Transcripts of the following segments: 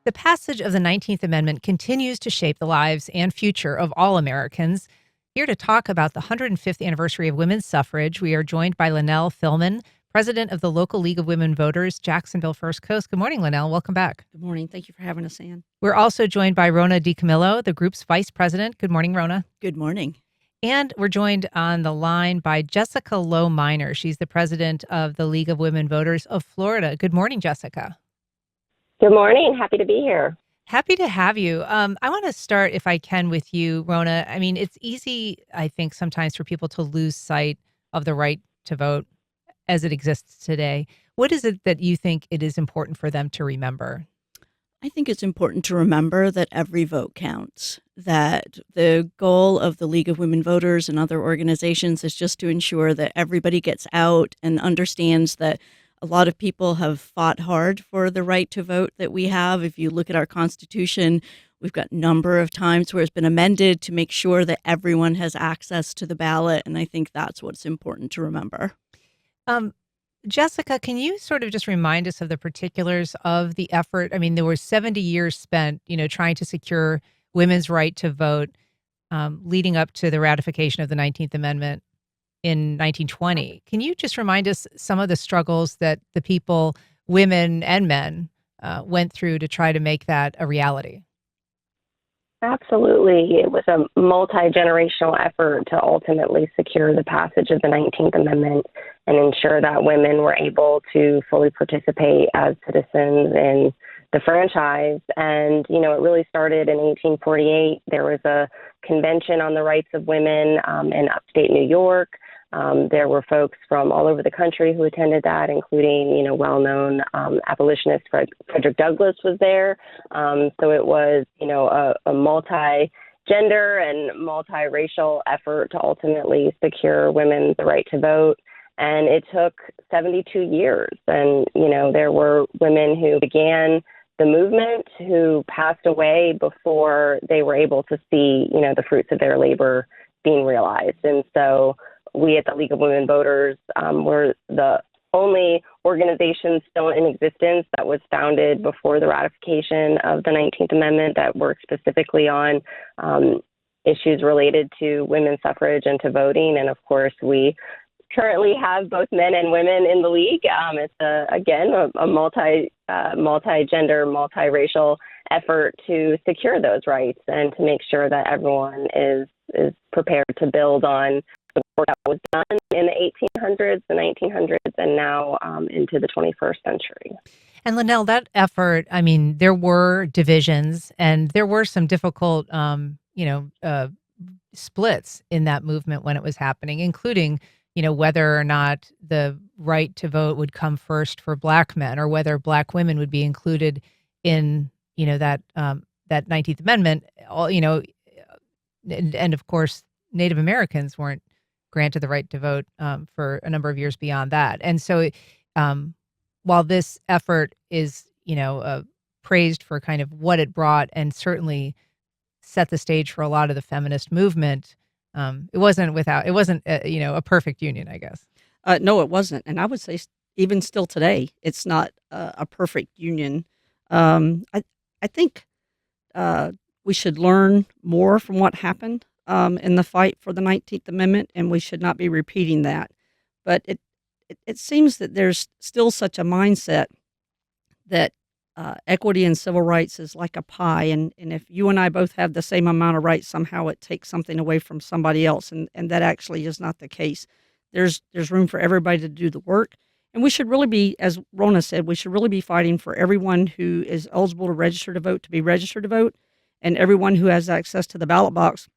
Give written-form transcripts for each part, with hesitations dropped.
The passage of the 19th Amendment continues to shape the lives and future of all Americans. Here to talk about the 105th anniversary of women's suffrage, we are joined by Lanelle Phillmon, president of the local League of Women Voters, Jacksonville First Coast. Good morning, Lanelle. Welcome back. Good morning. Thank you for having us, Ann. We're also joined by Rhona DiCamillo, the group's vice president. Good morning, Rhona. Good morning. And we're joined on the line by Jessica Lowe-Minor. She's the president of the League of Women Voters of Florida. Good morning, Jessica. Good morning. Happy to be here. Happy to have you. I want to start, if I can, with you, Rhona. I mean, it's easy, I think, sometimes for people to lose sight of the right to vote as it exists today. What is it that you think it is important for them to remember? I think it's important to remember that every vote counts, that the goal of the League of Women Voters and other organizations is just to ensure that everybody gets out and understands that a lot of people have fought hard for the right to vote that we have. If you look at our Constitution, we've got a number of times where it's been amended to make sure that everyone has access to the ballot, and I think that's what's important to remember. Jessica, can you sort of just remind us of the particulars of the effort? I mean, there were 70 years spent, trying to secure women's right to vote, leading up to the ratification of the 19th Amendment in 1920. Can you just remind us some of the struggles that the people, women and men, went through to try to make that a reality? Absolutely. It was a multi-generational effort to ultimately secure the passage of the 19th Amendment and ensure that women were able to fully participate as citizens in the franchise. And, it really started in 1848. There was a convention on the rights of women in upstate New York. There were folks from all over the country who attended that, including, well-known abolitionist Frederick Douglass was there. So it was, a multi-gender and multiracial effort to ultimately secure women the right to vote. And it took 72 years. And, there were women who began the movement who passed away before they were able to see, the fruits of their labor being realized. And so we at the League of Women Voters were the only organization still in existence that was founded before the ratification of the 19th Amendment that worked specifically on issues related to women's suffrage and to voting. And of course, we currently have both men and women in the league. It's a multi-gender, multiracial effort to secure those rights and to make sure that everyone is prepared to build on the work that was done in the 1800s, the 1900s, and now into the 21st century. And Lanelle, that effort, I mean, there were divisions and there were some difficult, splits in that movement when it was happening, including, whether or not the right to vote would come first for Black men or whether Black women would be included in, that 19th Amendment. And of course, Native Americans weren't granted the right to vote for a number of years beyond that. And so while this effort is, praised for kind of what it brought and certainly set the stage for a lot of the feminist movement, it wasn't a perfect union, I guess. No, it wasn't. And I would say even still today, it's not a perfect union. I think we should learn more from what happened in the fight for the 19th Amendment, and we should not be repeating that. But it seems that there's still such a mindset that equity and civil rights is like a pie, and if you and I both have the same amount of rights, somehow it takes something away from somebody else, and that actually is not the case. There's room for everybody to do the work, and we should really be, as Rhona said, we should really be fighting for everyone who is eligible to register to vote to be registered to vote, and everyone who has access to the ballot box.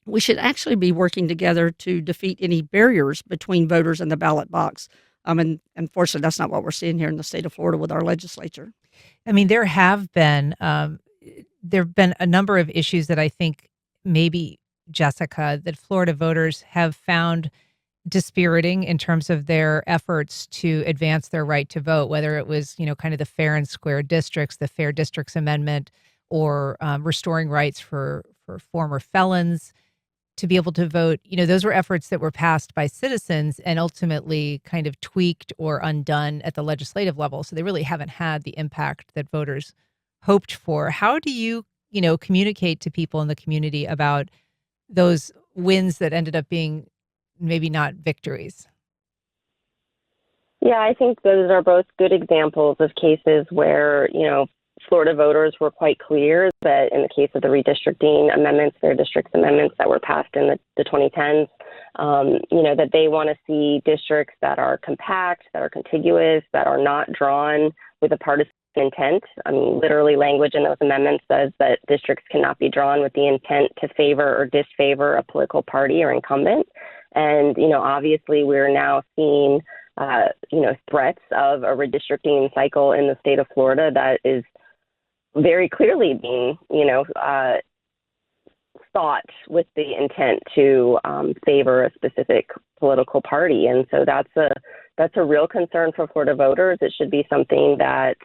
We should actually be working together to defeat any barriers between voters and the ballot box. And unfortunately, that's not what we're seeing here in the state of Florida with our legislature. I mean, there have been a number of issues that I think maybe, Jessica, that Florida voters have found dispiriting in terms of their efforts to advance their right to vote, whether it was, kind of the fair and square districts, the Fair Districts Amendment, or restoring rights for former felons to be able to vote. Those were efforts that were passed by citizens and ultimately kind of tweaked or undone at the legislative level. So they really haven't had the impact that voters hoped for. How do you, communicate to people in the community about those wins that ended up being maybe not victories? Yeah, I think those are both good examples of cases where, Florida voters were quite clear that in the case of the redistricting amendments, their districts amendments that were passed in the 2010s, that they want to see districts that are compact, that are contiguous, that are not drawn with a partisan intent. I mean, literally language in those amendments says that districts cannot be drawn with the intent to favor or disfavor a political party or incumbent. And, obviously we're now seeing, threats of a redistricting cycle in the state of Florida that is very clearly being, thought with the intent to favor a specific political party. And so that's a real concern for Florida voters. It should be something that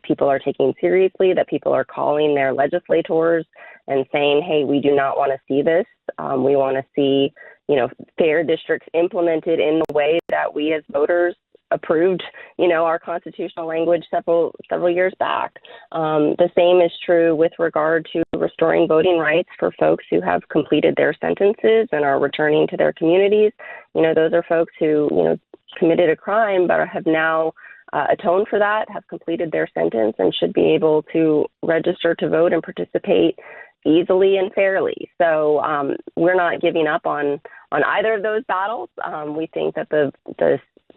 people are taking seriously, that people are calling their legislators and saying, hey, we do not want to see this. We want to see, fair districts implemented in the way that we as voters approved, our constitutional language several years back. The same is true with regard to restoring voting rights for folks who have completed their sentences and are returning to their communities. Those are folks who, committed a crime but have now atoned for that, have completed their sentence, and should be able to register to vote and participate easily and fairly. So we're not giving up on either of those battles. We think that the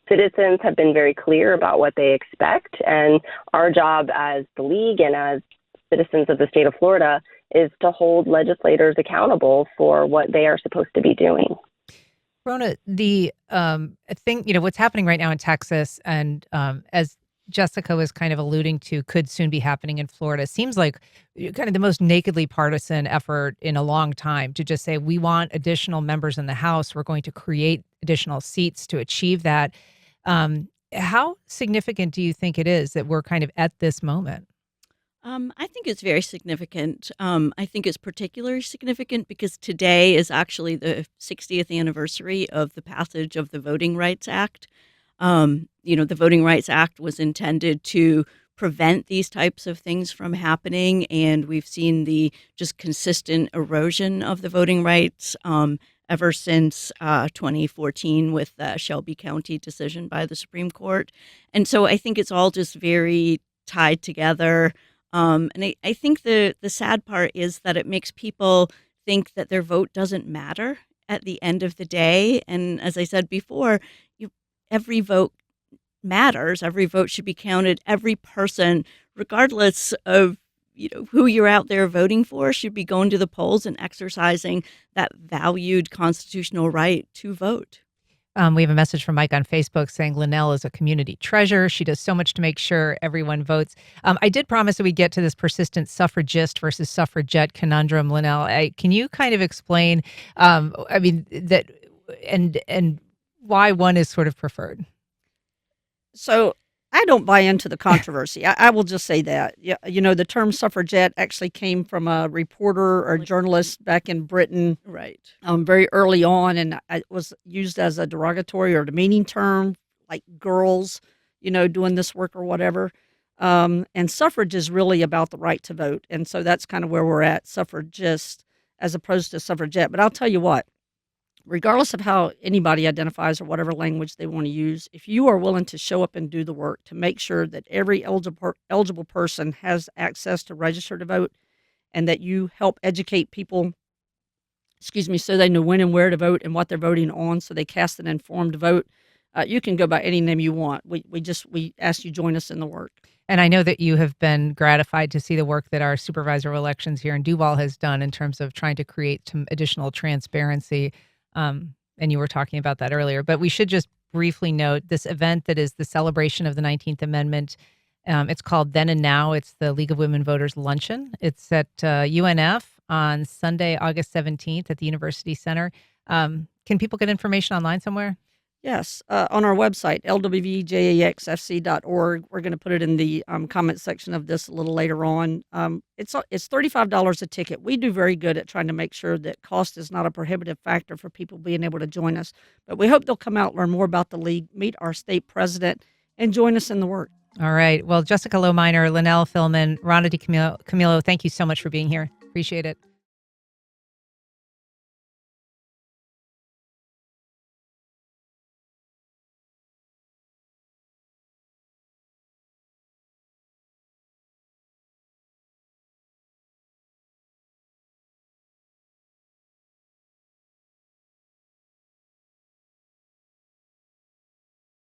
citizens have been very clear about what they expect, and our job as the league and as citizens of the state of Florida is to hold legislators accountable for what they are supposed to be doing. Rhona, the thing, what's happening right now in Texas, and as Jessica was kind of alluding to, could soon be happening in Florida, seems like kind of the most nakedly partisan effort in a long time to just say, we want additional members in the House. We're going to create additional seats to achieve that. How significant do you think it is that we're kind of at this moment? I think it's very significant. I think it's particularly significant because today is actually the 60th anniversary of the passage of the Voting Rights Act. The Voting Rights Act was intended to prevent these types of things from happening, and we've seen the just consistent erosion of the voting rights ever since 2014 with the Shelby County decision by the Supreme Court. And so I think it's all just very tied together. And I think the sad part is that it makes people think that their vote doesn't matter at the end of the day. And as I said before, every vote matters. Every vote should be counted. Every person, regardless of who you're out there voting for, should be going to the polls and exercising that valued constitutional right to vote. We have a message from Mike on Facebook saying Lanelle is a community treasure. She does so much to make sure everyone votes. I did promise that we'd get to this persistent suffragist versus suffragette conundrum, Lanelle. Can you kind of explain, that and why one is sort of preferred? So I don't buy into the controversy. I will just say that. Yeah, the term suffragette actually came from a reporter or journalist back in Britain, Right. very early on, and it was used as a derogatory or demeaning term, like girls, doing this work or whatever. And suffrage is really about the right to vote, and so that's kind of where we're at, suffragist as opposed to suffragette. But I'll tell you what. Regardless of how anybody identifies or whatever language they want to use, if you are willing to show up and do the work to make sure that every eligible person has access to register to vote and that you help educate people, so they know when and where to vote and what they're voting on so they cast an informed vote, you can go by any name you want. We ask you join us in the work. And I know that you have been gratified to see the work that our supervisor of elections here in Duval has done in terms of trying to create some additional transparency. And you were talking about that earlier, but we should just briefly note this event that is the celebration of the 19th Amendment. It's called Then and Now. It's the League of Women Voters Luncheon. It's at UNF on Sunday, August 17th at the University Center. Can people get information online somewhere? Yes, on our website, lwvjaxfc.org. We're going to put it in the comment section of this a little later on. It's $35 a ticket. We do very good at trying to make sure that cost is not a prohibitive factor for people being able to join us. But we hope they'll come out, learn more about the league, meet our state president, and join us in the work. All right. Well, Jessica Lowe-Minor, Lanelle, Phillmon, Rhona DiCamillo, thank you so much for being here. Appreciate it.